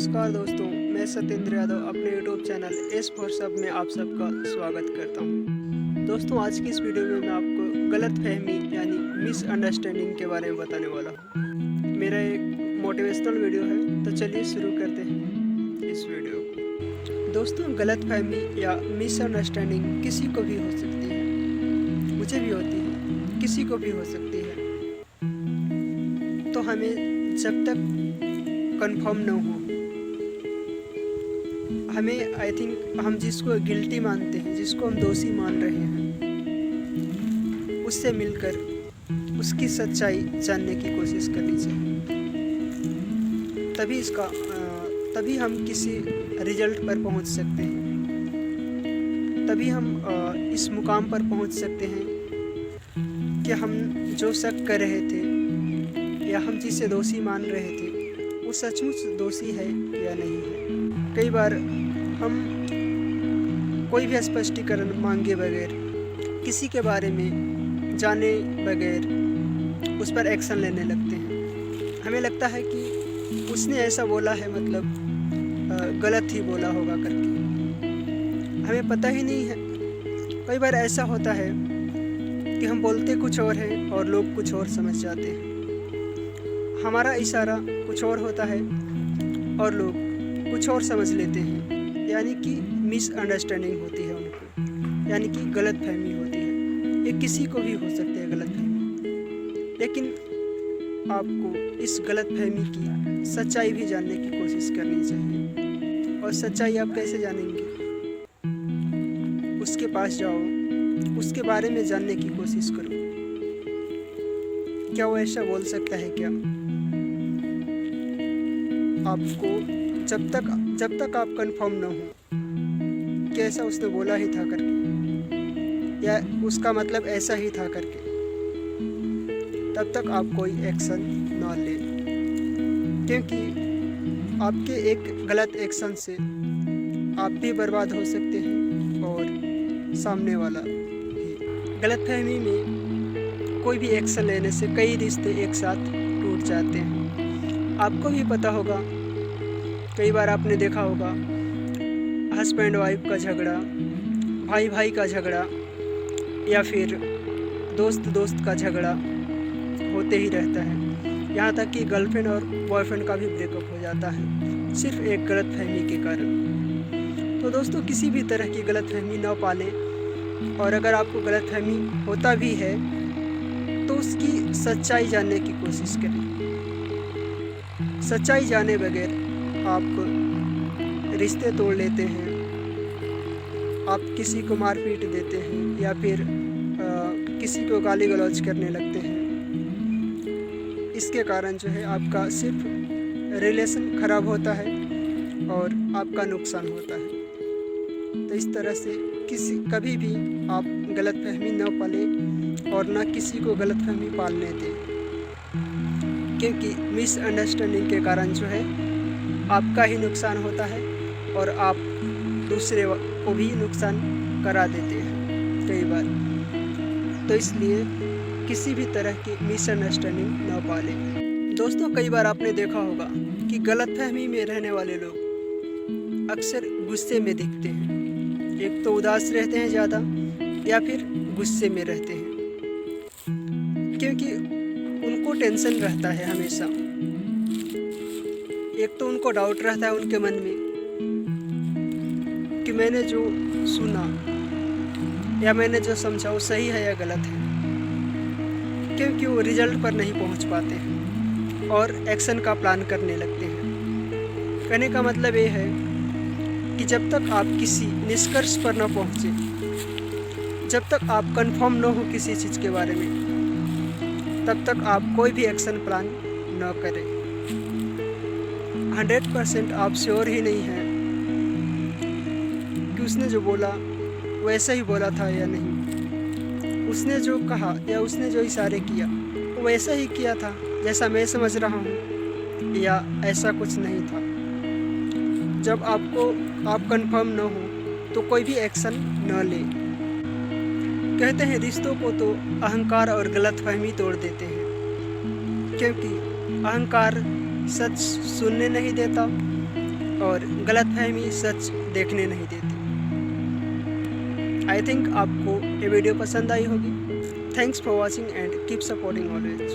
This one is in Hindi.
नमस्कार दोस्तों, मैं सत्येंद्र यादव अपने यूट्यूब चैनल एस फॉर सब में आप सबका स्वागत करता हूं। दोस्तों, आज की इस वीडियो में मैं आपको गलतफहमी यानी मिसअंडरस्टैंडिंग के बारे में बताने वाला हूं। मेरा एक मोटिवेशनल वीडियो है, तो चलिए शुरू करते हैं इस वीडियो को। दोस्तों, गलतफहमी या मिसअंडरस्टैंडिंग किसी को भी हो सकती है, मुझे भी होती है, किसी को भी हो सकती है। तो हमें जब तक कंफर्म न हो, हमें आई थिंक हम जिसको गिल्टी मानते हैं, जिसको हम दोषी मान रहे हैं, उससे मिलकर उसकी सच्चाई जानने की कोशिश करनी चाहिए। तभी हम किसी रिजल्ट पर पहुंच सकते हैं। तभी हम इस मुकाम पर पहुंच सकते हैं कि हम जो शक कर रहे थे या हम जिसे दोषी मान रहे थे वो सचमुच दोषी है या नहीं है। कई बार हम कोई भी स्पष्टीकरण मांगे बगैर, किसी के बारे में जाने बगैर उस पर एक्शन लेने लगते हैं। हमें लगता है कि उसने ऐसा बोला है, मतलब गलत ही बोला होगा करके। हमें पता ही नहीं है। कई बार ऐसा होता है कि हम बोलते कुछ और हैं और लोग कुछ और समझ जाते हैं। हमारा इशारा कुछ और होता है और लोग कुछ और समझ लेते हैं, यानी कि मिसअंडरस्टैंडिंग होती है उनको, यानी कि गलतफहमी होती है। ये किसी को भी हो सकती है गलतफहमी, लेकिन आपको इस गलतफहमी की सच्चाई भी जानने की कोशिश करनी चाहिए। और सच्चाई आप कैसे जानेंगे? उसके पास जाओ, उसके बारे में जानने की कोशिश करो। क्या वो ऐसा बोल सकता है क्या? आपको जब तक आप कंफर्म ना हो कि ऐसा उसने बोला ही था करके, या उसका मतलब ऐसा ही था करके, तब तक आप कोई एक्शन ना लें। क्योंकि आपके एक गलत एक्शन से आप भी बर्बाद हो सकते हैं और सामने वाला भी। गलतफहमी में कोई भी एक्शन लेने से कई रिश्ते एक साथ टूट जाते हैं। आपको भी पता होगा, कई बार आपने देखा होगा, हस्बैंड वाइफ का झगड़ा, भाई भाई का झगड़ा, या फिर दोस्त दोस्त का झगड़ा होते ही रहता है। यहाँ तक कि गर्लफ्रेंड और बॉयफ्रेंड का भी ब्रेकअप हो जाता है, सिर्फ एक गलतफहमी के कारण। तो दोस्तों, किसी भी तरह की गलतफहमी न पालें, और अगर आपको गलतफहमी होता भी है तो उसकी सच्चाई जानने की कोशिश करें। सच्चाई जाने बगैर आप रिश्ते तोड़ लेते हैं, आप किसी को मार पीट देते हैं, या फिर किसी को गाली गलौज करने लगते हैं। इसके कारण जो है आपका सिर्फ रिलेशन खराब होता है और आपका नुकसान होता है। तो इस तरह से कभी भी आप गलतफहमी न पालें और न किसी को गलतफहमी पालने दें, क्योंकि मिसअंडरस्टैंडिंग के कारण जो है आपका ही नुकसान होता है और आप दूसरे को भी नुकसान करा देते हैं कई बार। तो इसलिए किसी भी तरह की मिसअंडरस्टैंडिंग न पालें। दोस्तों, कई बार आपने देखा होगा कि गलतफहमी में रहने वाले लोग अक्सर गुस्से में दिखते हैं। एक तो उदास रहते हैं ज़्यादा, या फिर गुस्से में रहते हैं, क्योंकि उनको टेंशन रहता है हमेशा। एक तो उनको डाउट रहता है उनके मन में कि मैंने जो सुना या मैंने जो समझा वो सही है या गलत है, क्योंकि वो रिजल्ट पर नहीं पहुंच पाते हैं और एक्शन का प्लान करने लगते हैं। कहने का मतलब ये है कि जब तक आप किसी निष्कर्ष पर न पहुंचे, जब तक आप कंफर्म न हो किसी चीज़ के बारे में, तब तक आप कोई भी एक्शन प्लान न करें। 100% आप श्योर ही नहीं हैं कि उसने जो बोला वैसा ही बोला था या नहीं। उसने जो कहा या उसने जो इशारे किया वो वैसा ही किया था जैसा मैं समझ रहा हूँ, या ऐसा कुछ नहीं था। जब आप कंफर्म न हो तो कोई भी एक्शन न ले। कहते हैं रिश्तों को तो अहंकार और गलतफहमी तोड़ देते हैं, क्योंकि अहंकार सच सुनने नहीं देता और गलतफहमी सच देखने नहीं देती। आई थिंक आपको ये वीडियो पसंद आई होगी। Thanks for watching and keep supporting always.